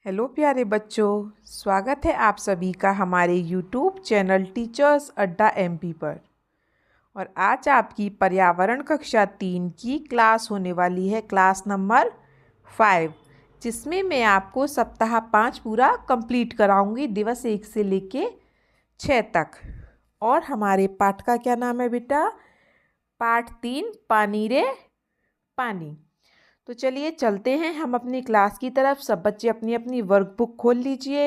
Hello प्यारे बच्चों, स्वागत है आप सभी का हमारे यूट्यूब चैनल टीचर्स अड्डा एमपी पर। और आज आपकी पर्यावरण कक्षा 3 की क्लास होने वाली है, क्लास नंबर 5, जिसमें मैं आपको सप्ताह 5 पूरा कंप्लीट कराऊंगी, दिवस 1 से लेके 6 तक। और हमारे पाठ का क्या नाम है बेटा? पाठ 3, पानी रे पानी। तो चलिए चलते हैं हम अपनी क्लास की तरफ। सब बच्चे अपनी अपनी वर्कबुक खोल लीजिए,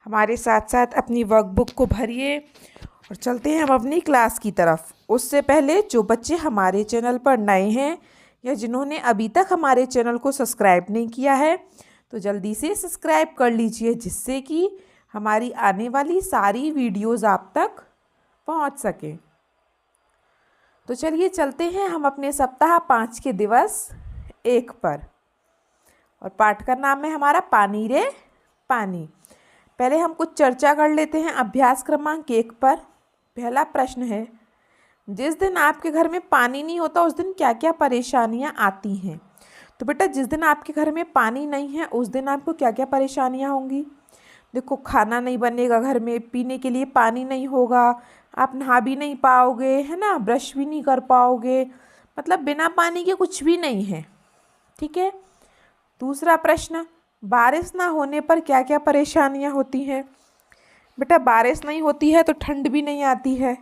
हमारे साथ साथ अपनी वर्कबुक को भरिए और चलते हैं हम अपनी क्लास की तरफ। उससे पहले जो बच्चे हमारे चैनल पर नए हैं या जिन्होंने अभी तक हमारे चैनल को सब्सक्राइब नहीं किया है तो जल्दी से सब्सक्राइब कर लीजिए, जिससे कि हमारी आने वाली सारी वीडियोज़ आप तक पहुंच सकें। तो चलिए चलते हैं हम अपने सप्ताह 5 के दिवस 1 पर। और पाठ का नाम है हमारा पानी रे पानी। पहले हम कुछ चर्चा कर लेते हैं अभ्यास क्रमांक 1 पर। पहला प्रश्न है, जिस दिन आपके घर में पानी नहीं होता उस दिन क्या क्या परेशानियां आती हैं? तो बेटा, जिस दिन आपके घर में पानी नहीं है उस दिन आपको क्या क्या परेशानियां होंगी? देखो, खाना नहीं बनेगा घर में, पीने के लिए पानी नहीं होगा, आप नहा भी नहीं पाओगे, है ना, ब्रश भी नहीं कर पाओगे, मतलब बिना पानी के कुछ भी नहीं है। ठीक है। दूसरा प्रश्न, बारिश ना होने पर क्या क्या परेशानियां होती हैं? बेटा, बारिश नहीं होती है तो ठंड भी नहीं आती है,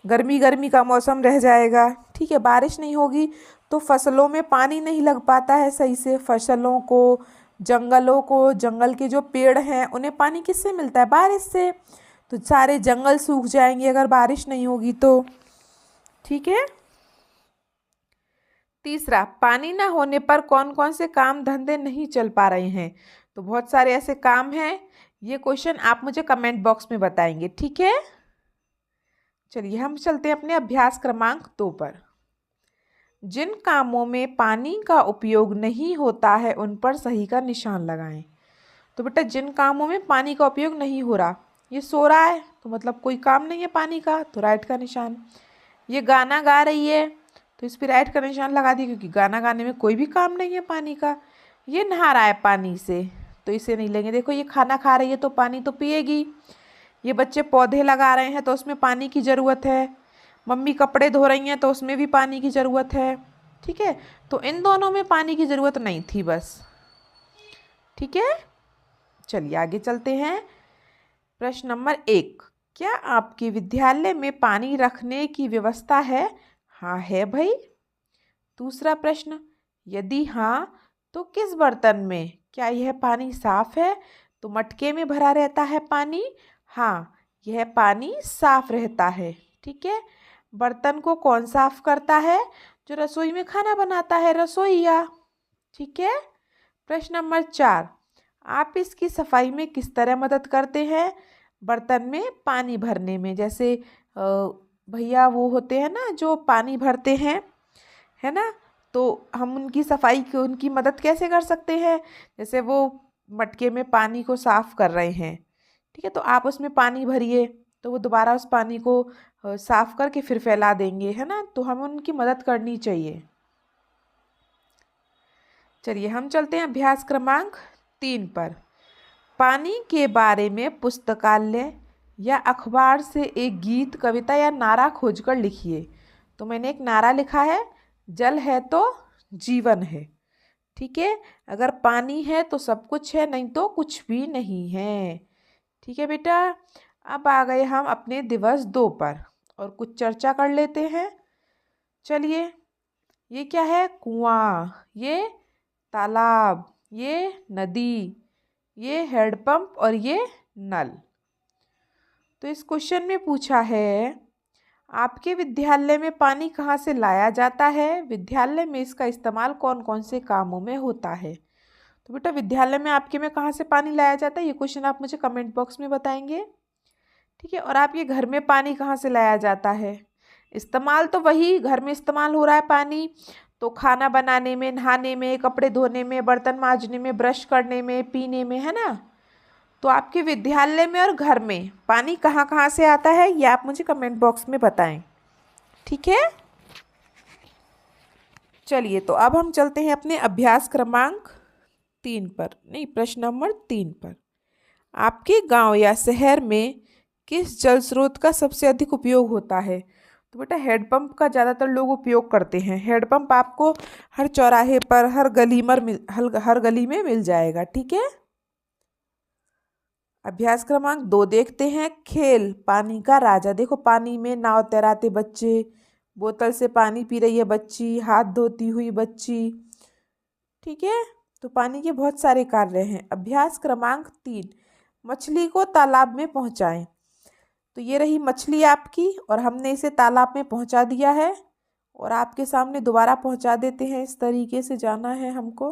गर्मी गर्मी का मौसम रह जाएगा। ठीक है, बारिश नहीं होगी तो फसलों में पानी नहीं लग पाता है सही से, फसलों को, जंगलों को, जंगल के जो पेड़ हैं उन्हें पानी किससे मिलता है? बारिश से। तो सारे जंगल सूख जाएंगे अगर बारिश नहीं होगी तो। ठीक है। तीसरा, पानी ना होने पर कौन कौन से काम धंधे नहीं चल पा रहे हैं? तो बहुत सारे ऐसे काम हैं, ये क्वेश्चन आप मुझे कमेंट बॉक्स में बताएंगे। ठीक है। चलिए हम चलते हैं अपने अभ्यास क्रमांक 2 पर। जिन कामों में पानी का उपयोग नहीं होता है उन पर सही का निशान लगाएं। तो बेटा, जिन कामों में पानी का उपयोग नहीं हो रहा, ये सो रहा है तो मतलब कोई काम नहीं है पानी का, तो राइट का निशान। ये गाना गा रही है तो इस पर राइट का निशान लगा दिए, क्योंकि गाना गाने में कोई भी काम नहीं है पानी का। ये नहा रहा है पानी से तो इसे नहीं लेंगे। देखो, ये खाना खा रही है तो पानी तो पिएगी। ये बच्चे पौधे लगा रहे हैं तो उसमें पानी की ज़रूरत है। मम्मी कपड़े धो रही हैं तो उसमें भी पानी की ज़रूरत है। ठीक है, तो इन दोनों में पानी की ज़रूरत नहीं थी बस। ठीक है। चलिए आगे चलते हैं। प्रश्न नंबर 1, क्या आपके विद्यालय में पानी रखने की व्यवस्था है? हाँ है भाई। दूसरा प्रश्न, यदि हाँ तो किस बर्तन में? क्या यह पानी साफ है? तो मटके में भरा रहता है पानी। हाँ, यह पानी साफ रहता है। ठीक है। बर्तन को कौन साफ करता है? जो रसोई में खाना बनाता है, रसोइया। ठीक है। प्रश्न नंबर 4, आप इसकी सफाई में किस तरह मदद करते हैं? बर्तन में पानी भरने में, जैसे भैया वो होते हैं ना जो पानी भरते हैं, है ना, तो हम उनकी सफाई की उनकी मदद कैसे कर सकते हैं? जैसे वो मटके में पानी को साफ कर रहे हैं, ठीक है, तो आप उसमें पानी भरिए तो वो दोबारा उस पानी को साफ करके फिर फैला देंगे, है ना, तो हमें उनकी मदद करनी चाहिए। चलिए हम चलते हैं अभ्यास क्रमांक 3 पर। पानी के बारे में पुस्तकालय या अखबार से एक गीत, कविता या नारा खोजकर लिखिए। तो मैंने एक नारा लिखा है, जल है तो जीवन है। ठीक है, अगर पानी है तो सब कुछ है, नहीं तो कुछ भी नहीं है। ठीक है बेटा। अब आ गए हम अपने दिवस 2 पर और कुछ चर्चा कर लेते हैं। चलिए, ये क्या है? कुआं, ये तालाब, ये नदी, ये हैंडपंप और ये नल। तो इस क्वेश्चन में पूछा है, आपके विद्यालय में पानी कहाँ से लाया जाता है? विद्यालय में इसका इस्तेमाल कौन कौन से कामों में होता है? तो बेटा, विद्यालय में आपके में कहाँ से पानी लाया जाता है, ये क्वेश्चन आप मुझे कमेंट बॉक्स में बताएंगे। ठीक है। और आपके घर में पानी कहाँ से लाया जाता है? इस्तेमाल तो वही घर में इस्तेमाल हो रहा है पानी, तो खाना बनाने में, नहाने में, कपड़े धोने में, बर्तन मांजने में, ब्रश करने में, पीने में, है ना। तो आपके विद्यालय में और घर में पानी कहाँ कहाँ से आता है, ये आप मुझे कमेंट बॉक्स में बताएं। ठीक है। चलिए, तो अब हम चलते हैं अपने अभ्यास क्रमांक 3 पर, नहीं, प्रश्न नंबर 3 पर। आपके गांव या शहर में किस जल स्रोत का सबसे अधिक उपयोग होता है? तो बेटा हैंडपंप का ज़्यादातर लोग उपयोग करते हैं। हैंडपंप आपको हर चौराहे पर, हर गली में मिल जाएगा। ठीक है। अभ्यास क्रमांक 2 देखते हैं। खेल पानी का राजा। देखो पानी में नाव तैराते बच्चे, बोतल से पानी पी रही है बच्ची, हाथ धोती हुई बच्ची। ठीक है। तो पानी के बहुत सारे कार्य हैं। अभ्यास क्रमांक 3 मछली को तालाब में पहुंचाएं। तो ये रही मछली आपकी और हमने इसे तालाब में पहुंचा दिया है और आपके सामने दोबारा पहुंचा देते हैं। इस तरीके से जाना है हमको,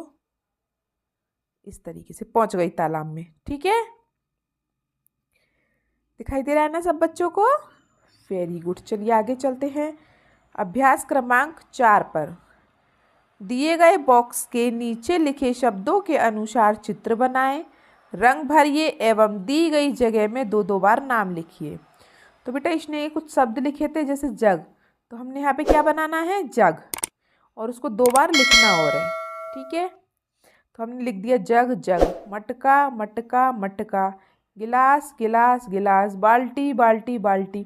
इस तरीके से पहुंच गई तालाब में। ठीक है, दिखाई दे रहा है ना सब बच्चों को? Very good. चलिए आगे चलते हैं। अभ्यास क्रमांक 4 पर दिए गए बॉक्स के नीचे लिखे शब्दों के अनुसार चित्र बनाएं, रंग भरिए एवं दी गई जगह में 2-2 बार नाम लिखिए। तो बेटा इसने कुछ शब्द लिखे थे जैसे जग, तो हमने यहाँ पे क्या बनाना है? जग, और उसको 2 बार लिखना और है। ठीक है, तो हमने लिख दिया जग जग, मटका मटका मटका, गिलास गिलास गिलास, बाल्टी बाल्टी बाल्टी।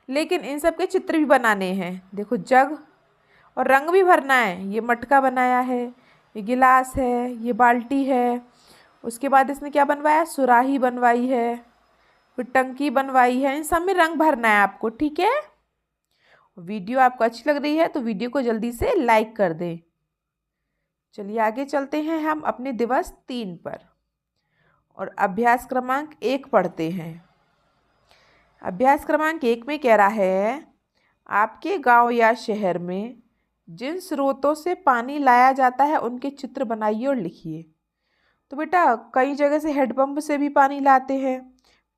लेकिन इन सब के चित्र भी बनाने हैं। देखो जग और रंग भी भरना है। ये मटका बनाया है, ये गिलास है, ये बाल्टी है। उसके बाद इसने क्या बनवाया? सुराही बनवाई है, फिर टंकी बनवाई है। इन सब में रंग भरना है आपको। ठीक है, वीडियो आपको अच्छी लग रही है तो वीडियो को जल्दी से लाइक कर दें। चलिए आगे चलते हैं हम अपने दिवस 3 पर और अभ्यास क्रमांक 1 पढ़ते हैं। अभ्यास क्रमांक 1 में कह रहा है आपके गांव या शहर में जिन स्रोतों से पानी लाया जाता है उनके चित्र बनाइए और लिखिए। तो बेटा कई जगह से हैंडपंप से भी पानी लाते हैं,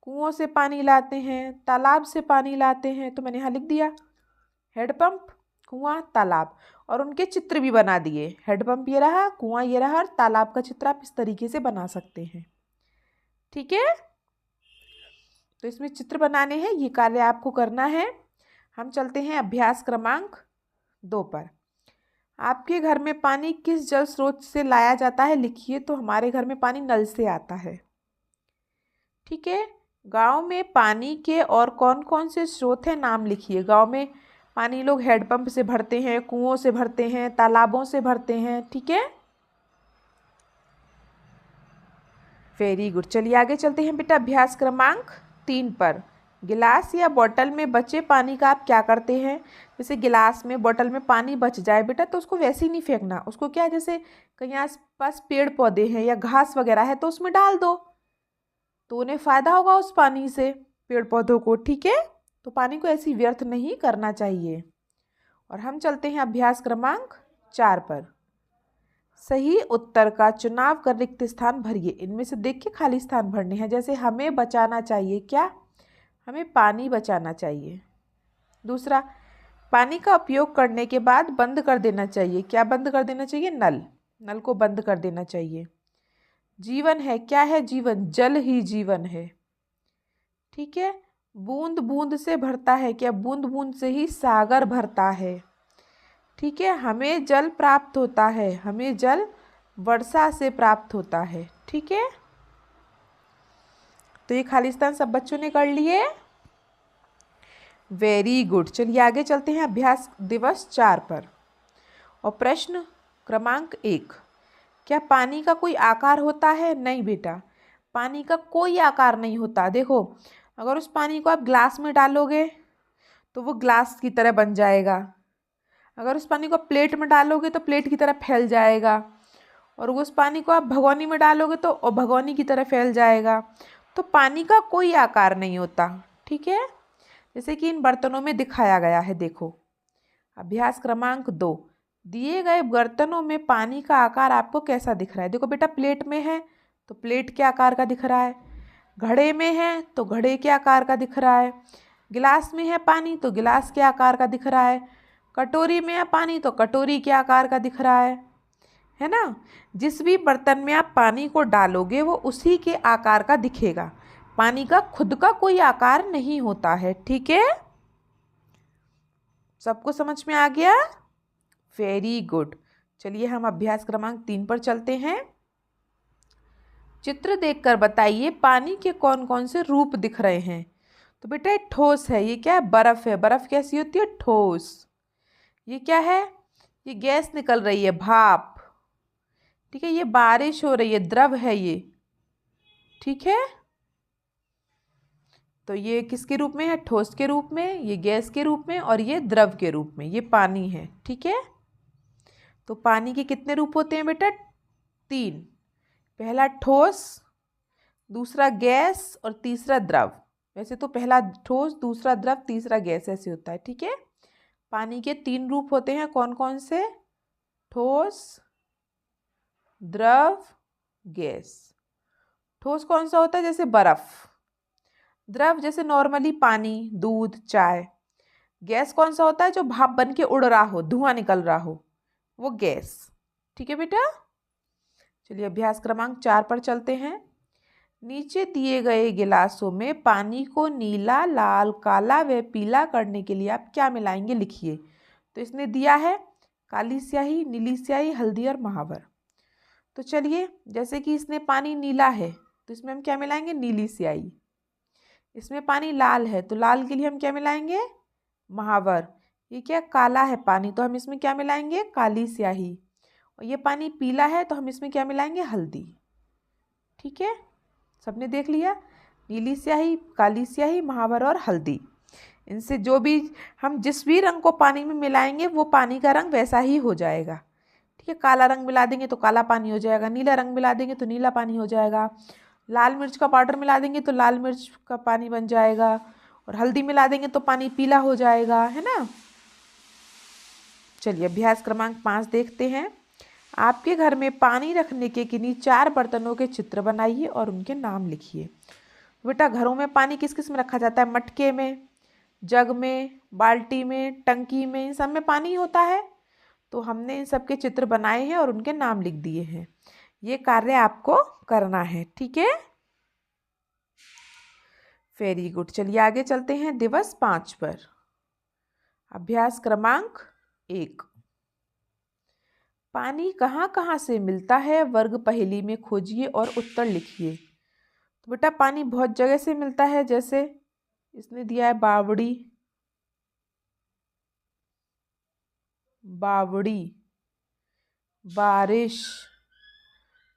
कुओं से पानी लाते हैं, तालाब से पानी लाते हैं। तो मैंने यहाँ लिख दिया हैंडपंप, कुआं, तालाब, और उनके चित्र भी बना दिए। हैंडपंप ये रहा, कुआं ये रहा, और तालाब का चित्र आप इस तरीके से बना सकते हैं। ठीक है, तो इसमें चित्र बनाने हैं, ये कार्य आपको करना है। हम चलते हैं अभ्यास क्रमांक 2 पर। आपके घर में पानी किस जल स्रोत से लाया जाता है लिखिए। तो हमारे घर में पानी नल से आता है। ठीक है, गांव में पानी के और कौन कौन से स्रोत हैं नाम लिखिए। गांव में पानी लोग हैंडपंप से भरते हैं, कुओं से भरते हैं, तालाबों से भरते हैं। ठीक है, वेरी गुड। चलिए आगे चलते हैं बेटा अभ्यास क्रमांक 3 पर। गिलास या बोतल में बचे पानी का आप क्या करते हैं? जैसे गिलास में, बोतल में पानी बच जाए बेटा तो उसको वैसे ही नहीं फेंकना। उसको क्या, जैसे कहीं आस पास पेड़ पौधे हैं या घास वगैरह है तो उसमें डाल दो, तो उन्हें फ़ायदा होगा उस पानी से, पेड़ पौधों को। ठीक है, तो पानी को ऐसे व्यर्थ नहीं करना चाहिए। और हम चलते हैं अभ्यास क्रमांक 4 पर। सही उत्तर का चुनाव कर रिक्त स्थान भरिए। इनमें से देख के खाली स्थान भरने हैं। जैसे हमें बचाना चाहिए क्या? हमें पानी बचाना चाहिए। दूसरा, पानी का उपयोग करने के बाद बंद कर देना चाहिए। क्या बंद कर देना चाहिए? नल, नल को बंद कर देना चाहिए। जीवन है, क्या है जीवन? जल ही जीवन है। ठीक है, बूंद बूंद से भरता है, क्या बूंद बूंद से ही सागर भरता है। ठीक है, हमें जल प्राप्त होता है, हमें जल वर्षा से प्राप्त होता है। ठीक है, तो ये खालिस्तान सब बच्चों ने कर लिए। Very good. चलिए आगे चलते हैं अभ्यास दिवस 4 पर और प्रश्न क्रमांक 1, क्या पानी का कोई आकार होता है? नहीं बेटा, पानी का कोई आकार नहीं होता। देखो अगर उस पानी को आप ग्लास में डालोगे तो वो ग्लास की तरह बन जाएगा। अगर उस पानी को आप प्लेट में डालोगे तो प्लेट की तरह फैल जाएगा, और उस पानी को आप भगोनी में डालोगे तो भगोनी की तरह फैल जाएगा। तो पानी का कोई आकार नहीं होता। ठीक है, जैसे कि इन बर्तनों में दिखाया गया है। देखो अभ्यास क्रमांक 2, दिए गए बर्तनों में पानी का आकार आपको कैसा दिख रहा है? देखो बेटा प्लेट में है तो प्लेट के आकार का दिख रहा है, घड़े में है तो घड़े के आकार का दिख रहा है, गिलास में है पानी तो गिलास के आकार का दिख रहा है, कटोरी में है पानी तो कटोरी के आकार का दिख रहा है ना। जिस भी बर्तन में आप पानी को डालोगे वो उसी के आकार का दिखेगा। पानी का खुद का कोई आकार नहीं होता है। ठीक है, सबको समझ में आ गया? Very good. चलिए हम अभ्यास क्रमांक 3 पर चलते हैं। चित्र देखकर बताइए पानी के कौन कौन से रूप दिख रहे हैं। तो बेटा ये ठोस है, ये क्या है, बर्फ है। बर्फ कैसी होती है, ठोस। ये क्या है, ये गैस निकल रही है, भाप। ठीक है, ये बारिश हो रही है, द्रव है ये। ठीक है, तो ये किसके रूप में है, ठोस के रूप में, ये गैस के रूप में, और ये द्रव के रूप में, ये पानी है। ठीक है, तो पानी के कितने रूप होते हैं बेटा, 3। पहला ठोस, दूसरा गैस, और तीसरा द्रव। वैसे तो पहला ठोस, दूसरा द्रव, तीसरा गैस, ऐसे होता है। ठीक है, पानी के 3 रूप होते हैं, कौन कौन से, ठोस, द्रव, गैस। ठोस कौन सा होता है, जैसे बर्फ। द्रव जैसे नॉर्मली पानी, दूध, चाय। गैस कौन सा होता है, जो भाप बन के उड़ रहा हो, धुआं निकल रहा हो, वो गैस। ठीक है बेटा, चलिए अभ्यास क्रमांक 4 पर चलते हैं। नीचे दिए गए गिलासों में पानी को नीला, लाल, काला व पीला करने के लिए आप क्या मिलाएंगे, लिखिए। तो इसने दिया है काली स्याही, नीली स्याही, हल्दी और महावर। तो चलिए, जैसे कि इसने पानी नीला है तो इसमें हम क्या मिलाएंगे, नीली स्याही। इसमें पानी लाल है तो लाल के लिए हम क्या मिलाएंगे, महावर। ये क्या, काला है पानी, तो हम इसमें क्या मिलाएंगे, काली स्याही। और ये पानी पीला है तो हम इसमें क्या मिलाएंगे, हल्दी। ठीक है, सबने देख लिया, नीली स्याही, काली स्याही, महावर और हल्दी। इनसे जो भी हम जिस भी रंग को पानी में मिलाएंगे वो पानी का रंग वैसा ही हो जाएगा। ठीक है, काला रंग मिला देंगे तो काला पानी हो जाएगा, नीला रंग मिला देंगे तो नीला पानी हो जाएगा, लाल मिर्च का पाउडर मिला देंगे तो लाल मिर्च का पानी बन जाएगा, और हल्दी मिला देंगे तो पानी पीला हो जाएगा, है ना। चलिए अभ्यास क्रमांक 5 देखते हैं। आपके घर में पानी रखने के किन्हीं 4 बर्तनों के चित्र बनाइए और उनके नाम लिखिए। बेटा घरों में पानी किस किस में रखा जाता है, मटके में, जग में, बाल्टी में, टंकी में, इन सब में पानी होता है। तो हमने इन सब के चित्र बनाए हैं और उनके नाम लिख दिए हैं। ये कार्य आपको करना है। ठीक है, वेरी गुड। चलिए आगे चलते हैं दिवस 5 पर। अभ्यास क्रमांक 1, पानी कहाँ कहाँ से मिलता है, वर्ग पहेली में खोजिए और उत्तर लिखिए। तो बेटा पानी बहुत जगह से मिलता है, जैसे इसने दिया है बावड़ी, बावड़ी, बारिश।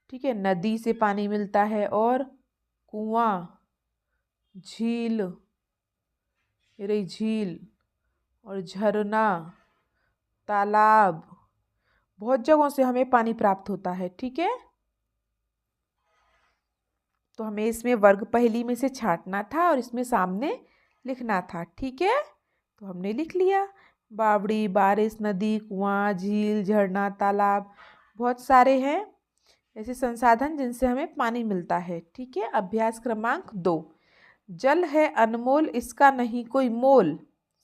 ठीक है, नदी से पानी मिलता है, और कुआं, झील, ये रही झील, और झरना, तालाब। बहुत जगहों से हमें पानी प्राप्त होता है। ठीक है, तो हमें इसमें वर्ग पहेली में से छांटना था और इसमें सामने लिखना था। ठीक है, तो हमने लिख लिया, बावड़ी, बारिश, नदी, कुआं, झील, झरना, तालाब। बहुत सारे हैं ऐसे संसाधन जिनसे हमें पानी मिलता है। ठीक है, अभ्यास क्रमांक 2, जल है अनमोल, इसका नहीं कोई मोल।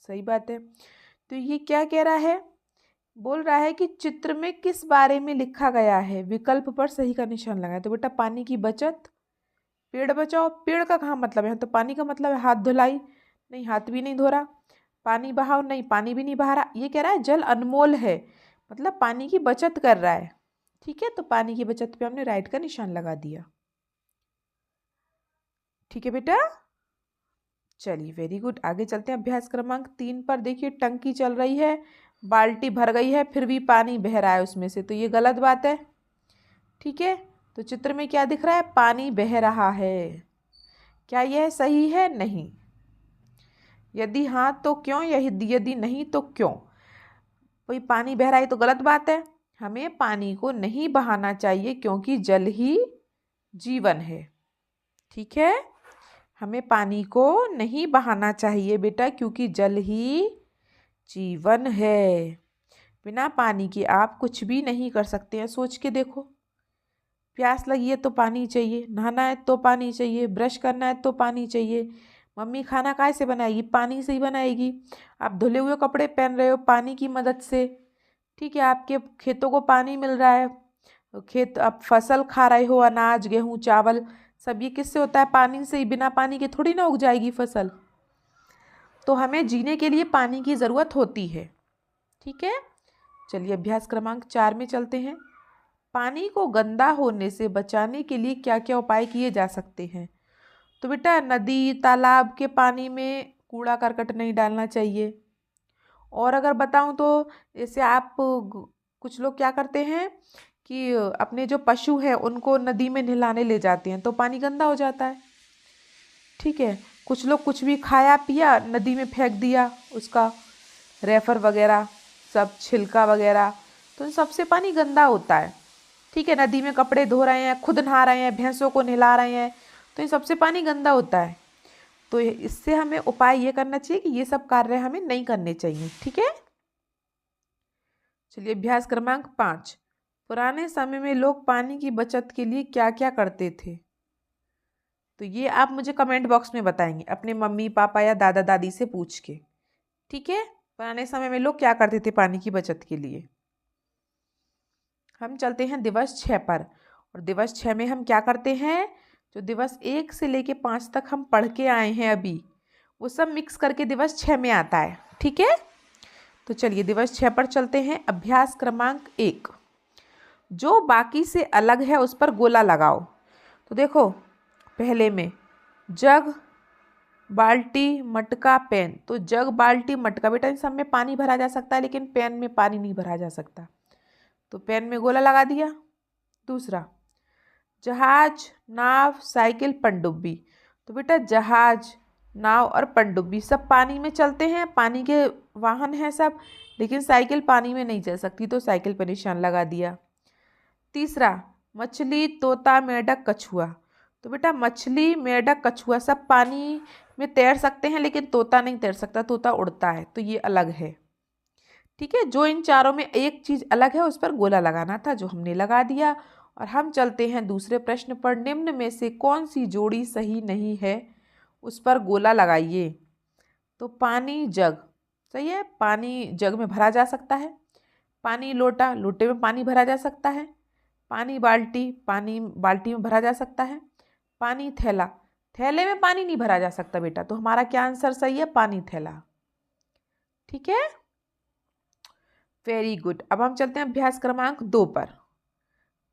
सही बात है। तो ये क्या कह रहा है, बोल रहा है कि चित्र में किस बारे में लिखा गया है, विकल्प पर सही का निशान लगाए। तो बेटा पानी की बचत, पेड़ बचाओ। पेड़ का कहाँ मतलब है, तो पानी का मतलब है हाथ धुलाई, नहीं हाथ भी नहीं धो रहा। पानी बहाओ, नहीं पानी भी नहीं बहा रहा। ये कह रहा है जल अनमोल है, मतलब पानी की बचत कर रहा है। ठीक है, तो पानी की बचत पे हमने राइट का निशान लगा दिया। ठीक है बेटा, चलिए वेरी गुड। आगे चलते हैं अभ्यास क्रमांक 3 पर। देखिए टंकी चल रही है, बाल्टी भर गई है, फिर भी पानी बह रहा है उसमें से, तो ये गलत बात है। ठीक है, तो चित्र में क्या दिख रहा है, पानी बह रहा है। क्या यह सही है, नहीं। यदि हाँ तो क्यों, यदि नहीं तो क्यों। कोई पानी बह रहा है तो गलत बात है। हमें पानी को नहीं बहाना चाहिए क्योंकि जल ही जीवन है। ठीक है, हमें पानी को नहीं बहाना चाहिए बेटा, क्योंकि जल ही जीवन है। बिना पानी के आप कुछ भी नहीं कर सकते हैं। सोच के देखो, प्यास लगी है तो पानी चाहिए, नहाना है तो पानी चाहिए, ब्रश करना है तो पानी चाहिए। मम्मी खाना काहे से बनाएगी, पानी से ही बनाएगी। आप धुले हुए कपड़े पहन रहे हो पानी की मदद से। ठीक है, आपके खेतों को पानी मिल रहा है, खेत आप फसल खा रहे हो, अनाज, गेहूँ, चावल, सब ये किससे होता है, पानी से ही। बिना पानी के थोड़ी ना उग जाएगी फसल। तो हमें जीने के लिए पानी की ज़रूरत होती है। ठीक है, चलिए अभ्यास क्रमांक 4 में चलते हैं। पानी को गंदा होने से बचाने के लिए क्या क्या उपाय किए जा सकते हैं? तो बेटा नदी तालाब के पानी में कूड़ा करकट नहीं डालना चाहिए। और अगर बताऊं तो जैसे कुछ लोग क्या करते हैं कि अपने जो पशु हैं उनको नदी में नहलाने ले जाते हैं तो पानी गंदा हो जाता है। ठीक है, कुछ लोग कुछ भी खाया पिया नदी में फेंक दिया, उसका रेफर वगैरह सब छिलका वगैरह, तो इन सबसे पानी गंदा होता है। ठीक है, नदी में कपड़े धो रहे हैं, खुद नहा रहे हैं, भैंसों को नहला रहे हैं, तो इन सबसे पानी गंदा होता है। तो इससे हमें उपाय ये करना चाहिए कि ये सब कार्य हमें नहीं करने चाहिए। ठीक है, चलिए अभ्यास क्रमांक 5। पुराने समय में लोग पानी की बचत के लिए क्या क्या करते थे? तो ये आप मुझे कमेंट बॉक्स में बताएंगे अपने मम्मी पापा या दादा दादी से पूछ के। ठीक है, पुराने समय में लोग क्या करते थे पानी की बचत के लिए। हम चलते हैं दिवस 6 पर, और दिवस 6 में हम क्या करते हैं, जो दिवस 1 से लेके 5 तक हम पढ़ के आए हैं अभी, वो सब मिक्स करके दिवस 6 में आता है। ठीक है, तो चलिए दिवस 6 पर चलते हैं। अभ्यास क्रमांक 1, जो बाकी से अलग है उस पर गोला लगाओ। तो देखो पहले में जग, बाल्टी, मटका, पेन। तो जग, बाल्टी, मटका, बेटा इन सब में पानी भरा जा सकता है लेकिन पेन में पानी नहीं भरा जा सकता, तो पेन में गोला लगा दिया। दूसरा, जहाज, नाव, साइकिल, पनडुब्बी। तो बेटा जहाज, नाव और पनडुब्बी सब पानी में चलते हैं, पानी के वाहन हैं सब, लेकिन साइकिल पानी में नहीं चल सकती, तो साइकिल पर निशान लगा दिया। तीसरा, मछली, तोता, मेंढक, कछुआ। तो बेटा मछली, मेंढक, कछुआ सब पानी में तैर सकते हैं लेकिन तोता नहीं तैर सकता, तोता उड़ता है, तो ये अलग है। ठीक है, जो इन चारों में एक चीज़ अलग है उस पर गोला लगाना था, जो हमने लगा दिया। और हम चलते हैं दूसरे प्रश्न पर। निम्न में से कौन सी जोड़ी सही नहीं है, उस पर गोला लगाइए। तो पानी जग सही है, पानी जग में भरा जा सकता है। पानी लोटा, लोटे में पानी भरा जा सकता है। पानी बाल्टी, पानी बाल्टी में भरा जा सकता है। पानी थैला, थैले में पानी नहीं भरा जा सकता बेटा, तो हमारा क्या आंसर सही है, पानी थैला। ठीक है, वेरी गुड। अब हम चलते हैं अभ्यास क्रमांक 2 पर।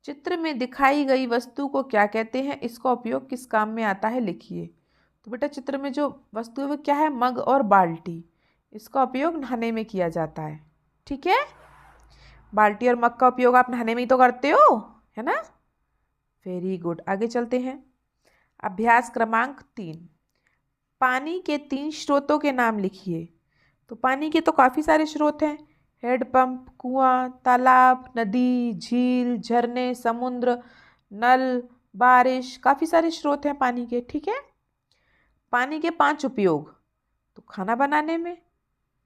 चित्र में दिखाई गई वस्तु को क्या कहते हैं, इसका उपयोग किस काम में आता है, लिखिए। तो बेटा चित्र में जो वस्तु है वो क्या है, मग और बाल्टी। इसका उपयोग नहाने में किया जाता है। ठीक है, बाल्टी और मग का उपयोग आप नहाने में ही तो करते हो, है ना। वेरी गुड, आगे चलते हैं। अभ्यास क्रमांक 3, पानी के 3 स्रोतों के नाम लिखिए। तो पानी के तो काफ़ी सारे स्रोत हैं, हैंडपंप, कुआं, तालाब, नदी, झील, झरने, समुद्र, नल, बारिश, काफ़ी सारे स्रोत हैं पानी के। ठीक है, पानी के 5 उपयोग, तो खाना बनाने में,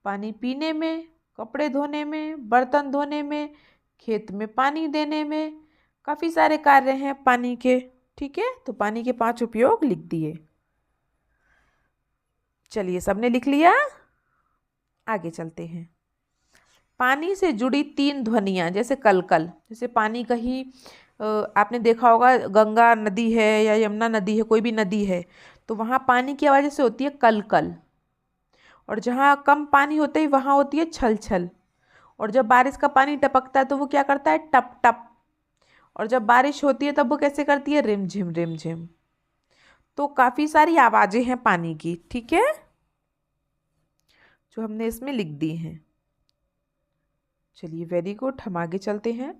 पानी पीने में, कपड़े धोने में, बर्तन धोने में, खेत में पानी देने में, काफ़ी सारे कार्य हैं पानी के। ठीक है, तो पानी के 5 उपयोग लिख दिए। चलिए सबने लिख लिया, आगे चलते हैं। पानी से जुड़ी 3 ध्वनियाँ, जैसे कलकल, जैसे पानी कहीं आपने देखा होगा गंगा नदी है या यमुना नदी है, कोई भी नदी है, तो वहाँ पानी की आवाज़ जैसे होती है कलकल, और जहाँ कम पानी होते ही वहाँ होती है छल छल। और जब बारिश का पानी टपकता है तो वो क्या करता है, टप टप। और जब बारिश होती है तब वो कैसे करती है, रिम झिम रिम झिम। तो काफ़ी सारी आवाज़ें हैं पानी की। ठीक है, जो हमने इसमें लिख दी हैं। चलिए वेरी गुड, हम आगे चलते हैं।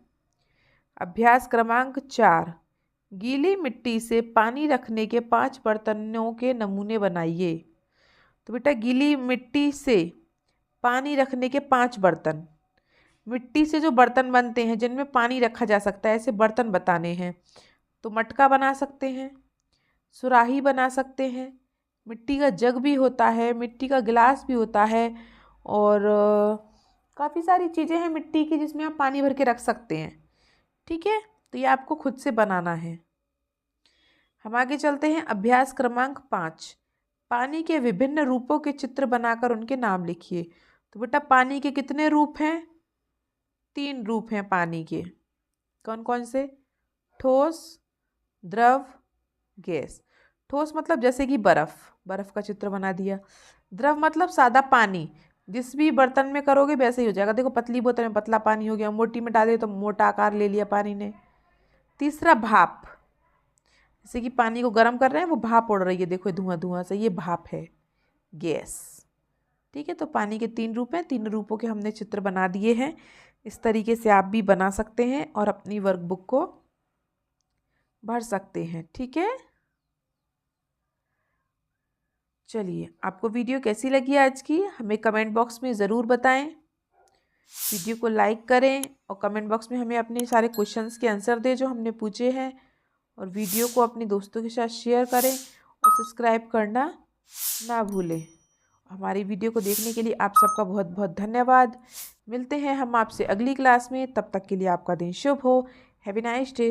अभ्यास क्रमांक 4, गीली मिट्टी से पानी रखने के 5 बर्तनों के नमूने बनाइए। तो बेटा गीली मिट्टी से पानी रखने के 5 बर्तन, मिट्टी से जो बर्तन बनते हैं जिनमें पानी रखा जा सकता है, ऐसे बर्तन बताने हैं। तो मटका बना सकते हैं, सुराही बना सकते हैं, मिट्टी का जग भी होता है, मिट्टी का गिलास भी होता है, और काफ़ी सारी चीज़ें हैं मिट्टी की जिसमें आप पानी भर के रख सकते हैं। ठीक है, तो ये आपको खुद से बनाना है। हम आगे चलते हैं। अभ्यास क्रमांक 5, पानी के विभिन्न रूपों के चित्र बनाकर उनके नाम लिखिए। तो बेटा पानी के कितने रूप हैं, 3 रूप हैं पानी के। कौन कौन से, ठोस, द्रव, गैस। ठोस मतलब जैसे कि बर्फ़, बर्फ़ का चित्र बना दिया। द्रव मतलब सादा पानी, जिस भी बर्तन में करोगे वैसे ही हो जाएगा। देखो पतली बोतल में पतला पानी हो गया, मोटी में डाले तो मोटा आकार ले लिया पानी ने। तीसरा भाप, जैसे कि पानी को गर्म कर रहे हैं वो भाप उड़ रही है, देखो धुआं धुआं से, ये भाप है, गैस। ठीक है, तो पानी के 3 रूप हैं, 3 रूपों के हमने चित्र बना दिए हैं। इस तरीके से आप भी बना सकते हैं और अपनी वर्कबुक को भर सकते हैं। ठीक है, चलिए, आपको वीडियो कैसी लगी आज की हमें कमेंट बॉक्स में ज़रूर बताएं। वीडियो को लाइक करें और कमेंट बॉक्स में हमें अपने सारे क्वेश्चंस के आंसर दें जो हमने पूछे हैं, और वीडियो को अपने दोस्तों के साथ शेयर करें और सब्सक्राइब करना ना भूलें। हमारी वीडियो को देखने के लिए आप सबका बहुत बहुत धन्यवाद। मिलते हैं हम आपसे अगली क्लास में, तब तक के लिए आपका दिन शुभ हो। Have a nice day.